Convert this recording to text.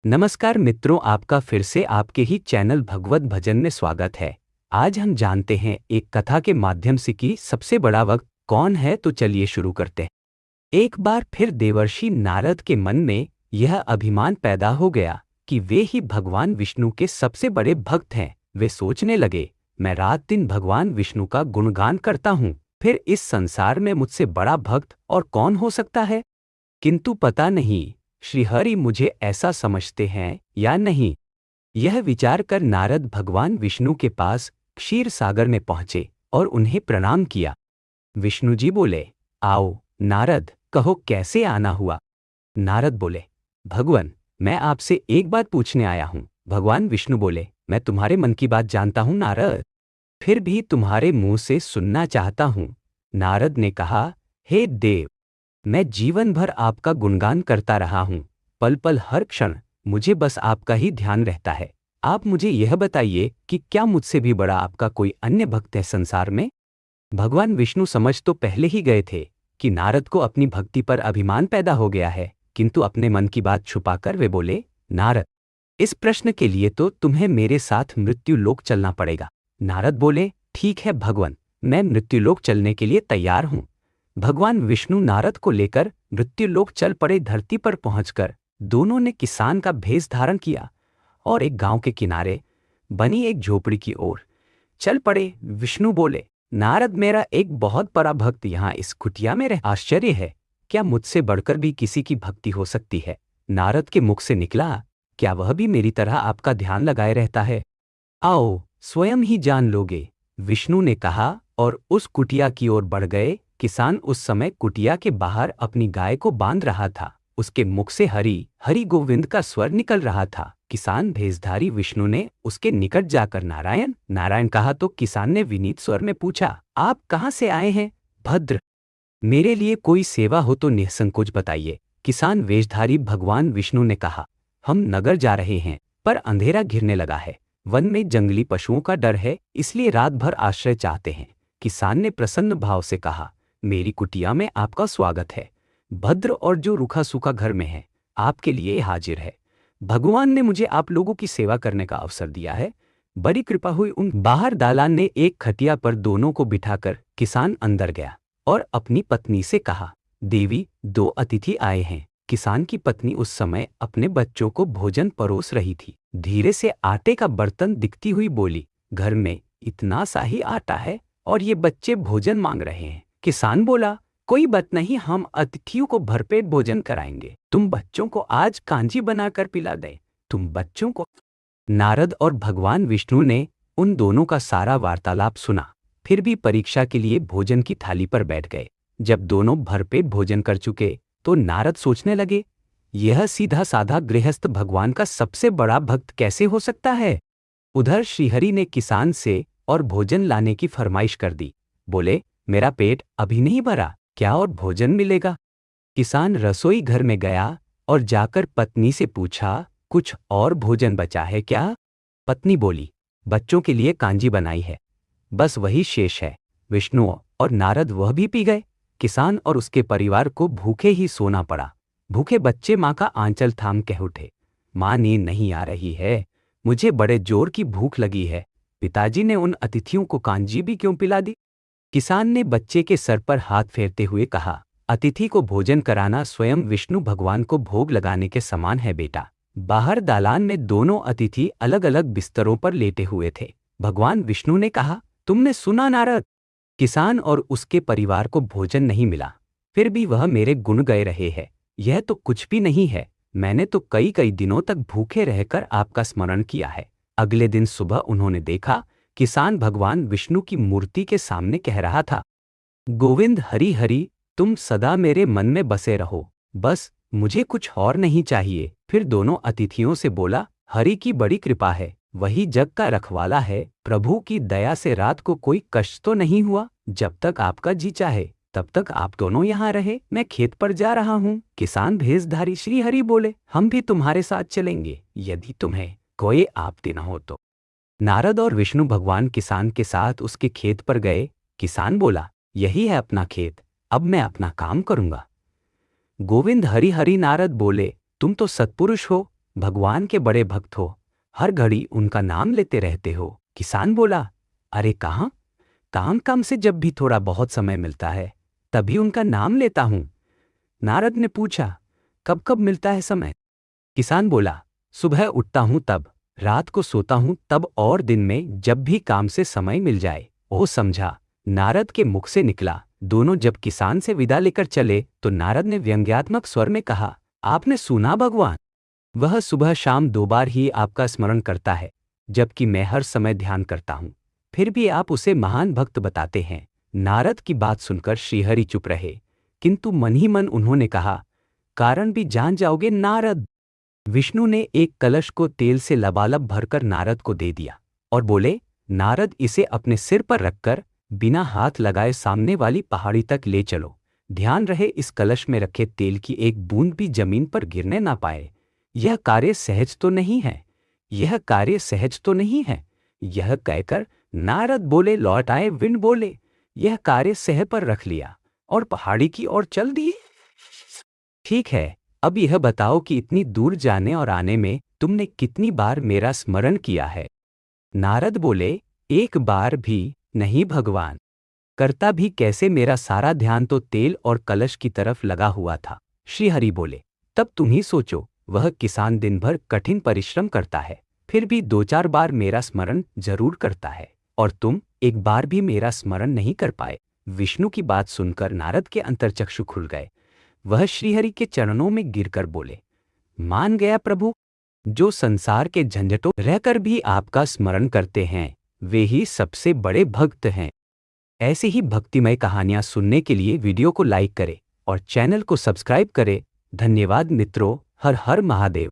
नमस्कार मित्रों, आपका फिर से आपके ही चैनल भगवत भजन में स्वागत है। आज हम जानते हैं एक कथा के माध्यम से कि सबसे बड़ा वक्त कौन है। तो चलिए शुरू करते हैं। एक बार फिर देवर्षि नारद के मन में यह अभिमान पैदा हो गया कि वे ही भगवान विष्णु के सबसे बड़े भक्त हैं। वे सोचने लगे, मैं रात दिन भगवान विष्णु का गुणगान करता हूँ, फिर इस संसार में मुझसे बड़ा भक्त और कौन हो सकता है। किंतु पता नहीं श्रीहरि मुझे ऐसा समझते हैं या नहीं। यह विचार कर नारद भगवान विष्णु के पास क्षीर सागर में पहुंचे और उन्हें प्रणाम किया। विष्णु जी बोले, आओ नारद, कहो कैसे आना हुआ। नारद बोले, भगवान, मैं आपसे एक बात पूछने आया हूं। भगवान विष्णु बोले, मैं तुम्हारे मन की बात जानता हूं नारद, फिर भी तुम्हारे मुंह से सुनना चाहता हूं। नारद ने कहा, हे देव, मैं जीवन भर आपका गुणगान करता रहा हूं। पल पल हर क्षण मुझे बस आपका ही ध्यान रहता है। आप मुझे यह बताइए कि क्या मुझसे भी बड़ा आपका कोई अन्य भक्त है संसार में। भगवान विष्णु समझ तो पहले ही गए थे कि नारद को अपनी भक्ति पर अभिमान पैदा हो गया है, किंतु अपने मन की बात छुपाकर वे बोले, नारद, इस प्रश्न के लिए तो तुम्हें मेरे साथ मृत्यु लोक चलना पड़ेगा। नारद बोले, ठीक है भगवान, मैं मृत्यु लोक चलने के लिए तैयार हूं। भगवान विष्णु नारद को लेकर मृत्युलोक चल पड़े। धरती पर पहुंचकर दोनों ने किसान का भेष धारण किया और एक गांव के किनारे बनी एक झोपड़ी की ओर चल पड़े। विष्णु बोले, नारद, मेरा एक बहुत बड़ा भक्त यहाँ इस कुटिया में रह। आश्चर्य है, क्या मुझसे बढ़कर भी किसी की भक्ति हो सकती है। नारद के मुख से निकला, क्या वह भी मेरी तरह आपका ध्यान लगाए रहता है। आओ स्वयं ही जान लोगे, विष्णु ने कहा और उस कुटिया की ओर बढ़ गए। किसान उस समय कुटिया के बाहर अपनी गाय को बांध रहा था। उसके मुख से हरि हरि गोविंद का स्वर निकल रहा था। किसान भेषधारी विष्णु ने उसके निकट जाकर नारायण नारायण कहा तो किसान ने विनीत स्वर में पूछा, आप कहाँ से आए हैं भद्र, मेरे लिए कोई सेवा हो तो निसंकोच बताइए। किसान वेशधारी भगवान विष्णु ने कहा, हम नगर जा रहे हैं, पर अंधेरा घिरने लगा है। वन में जंगली पशुओं का डर है, इसलिए रात भर आश्रय चाहते हैं। किसान ने प्रसन्न भाव से कहा, मेरी कुटिया में आपका स्वागत है। भद्र और जो रूखा सूखा घर में है, आपके लिए हाजिर है। भगवान ने मुझे आप लोगों की सेवा करने का अवसर दिया है। बड़ी कृपा हुई। उन बाहर दालान ने एक खटिया पर दोनों को बिठाकर किसान अंदर गया और अपनी पत्नी से कहा, देवी, दो अतिथि आए हैं। किसान की पत्नी उस समय अपने बच्चों को भोजन परोस रही थी। धीरे से आटे का बर्तन दिखती हुई बोली, घर में इतना सा ही आटा है और ये बच्चे भोजन मांग रहे हैं। किसान बोला, कोई बात नहीं, हम अतिथियों को भरपेट भोजन कराएंगे। तुम बच्चों को आज कांजी बनाकर पिला दे। तुम बच्चों को। नारद और भगवान विष्णु ने उन दोनों का सारा वार्तालाप सुना, फिर भी परीक्षा के लिए भोजन की थाली पर बैठ गए। जब दोनों भरपेट भोजन कर चुके तो नारद सोचने लगे, यह सीधा साधा गृहस्थ भगवान का सबसे बड़ा भक्त कैसे हो सकता है। उधर श्रीहरि ने किसान से और भोजन लाने की फरमाइश कर दी। बोले, मेरा पेट अभी नहीं भरा, क्या और भोजन मिलेगा। किसान रसोई घर में गया और जाकर पत्नी से पूछा, कुछ और भोजन बचा है क्या। पत्नी बोली, बच्चों के लिए कांजी बनाई है, बस वही शेष है। विष्णु और नारद वह भी पी गए। किसान और उसके परिवार को भूखे ही सोना पड़ा। भूखे बच्चे माँ का आंचल थाम कह उठे, माँ नींद नहीं आ रही है, मुझे बड़े जोर की भूख लगी है। पिताजी ने उन अतिथियों को कांजी भी क्यों पिला दी। किसान ने बच्चे के सर पर हाथ फेरते हुए कहा, अतिथि को भोजन कराना स्वयं विष्णु भगवान को भोग लगाने के समान है बेटा। बाहर दालान में दोनों अतिथि अलग अलग बिस्तरों पर लेटे हुए थे। भगवान विष्णु ने कहा, तुमने सुना नारद, किसान और उसके परिवार को भोजन नहीं मिला, फिर भी वह मेरे गुण गाए रहे हैं। यह तो कुछ भी नहीं है, मैंने तो कई कई दिनों तक भूखे रहकर आपका स्मरण किया है। अगले दिन सुबह उन्होंने देखा, किसान भगवान विष्णु की मूर्ति के सामने कह रहा था, गोविंद हरि हरि, तुम सदा मेरे मन में बसे रहो, बस मुझे कुछ और नहीं चाहिए। फिर दोनों अतिथियों से बोला, हरि की बड़ी कृपा है, वही जग का रखवाला है। प्रभु की दया से रात को कोई कष्ट तो नहीं हुआ। जब तक आपका जी चाहे तब तक आप दोनों यहाँ रहे, मैं खेत पर जा रहा हूँ। किसान भेषधारी श्री हरि बोले, हम भी तुम्हारे साथ चलेंगे, यदि तुम्हें कोई आपत्ति न हो तो। नारद और विष्णु भगवान किसान के साथ उसके खेत पर गए। किसान बोला, यही है अपना खेत, अब मैं अपना काम करूंगा। गोविंद हरि हरि। नारद बोले, तुम तो सत्पुरुष हो, भगवान के बड़े भक्त हो, हर घड़ी उनका नाम लेते रहते हो। किसान बोला, अरे कहाँ, काम काम से जब भी थोड़ा बहुत समय मिलता है तभी उनका नाम लेता हूँ। नारद ने पूछा, कब कब मिलता है समय? किसान बोला, सुबह उठता हूँ तब, रात को सोता हूँ तब, और दिन में जब भी काम से समय मिल जाए। ओ समझा, नारद के मुख से निकला। दोनों जब किसान से विदा लेकर चले तो नारद ने व्यंग्यात्मक स्वर में कहा, आपने सुना भगवान, वह सुबह शाम 2 बार ही आपका स्मरण करता है, जबकि मैं हर समय ध्यान करता हूँ, फिर भी आप उसे महान भक्त बताते हैं। नारद की बात सुनकर श्रीहरि चुप रहे, किंतु मन ही मन उन्होंने कहा, कारण भी जान जाओगे नारद। विष्णु ने एक कलश को तेल से लबालब भरकर नारद को दे दिया और बोले, नारद इसे अपने सिर पर रखकर बिना हाथ लगाए सामने वाली पहाड़ी तक ले चलो। ध्यान रहे इस कलश में रखे तेल की एक बूंद भी जमीन पर गिरने ना पाए। यह कार्य सहज तो नहीं है, यह कार्य सहज तो नहीं है। यह कहकर नारद बोले लौट आए। विण बोले, यह कार्य सह पर रख लिया और पहाड़ी की ओर चल दिए। ठीक है, अब यह बताओ कि इतनी दूर जाने और आने में तुमने कितनी बार मेरा स्मरण किया है? नारद बोले, एक बार भी नहीं भगवान। करता भी कैसे, मेरा सारा ध्यान तो तेल और कलश की तरफ लगा हुआ था। श्रीहरि बोले, तब तुम ही सोचो, वह किसान दिन भर कठिन परिश्रम करता है, फिर भी 2-4 बार मेरा स्मरण जरूर करता है, और तुम एक बार भी मेरा स्मरण नहीं कर पाए। विष्णु की बात सुनकर नारद के अंतर्चक्षु खुल गए। वह श्रीहरि के चरणों में गिरकर बोले, मान गया प्रभु, जो संसार के झंझटों रहकर भी आपका स्मरण करते हैं वे ही सबसे बड़े भक्त हैं। ऐसे ही भक्तिमय कहानियां सुनने के लिए वीडियो को लाइक करें और चैनल को सब्सक्राइब करें। धन्यवाद मित्रों। हर हर महादेव।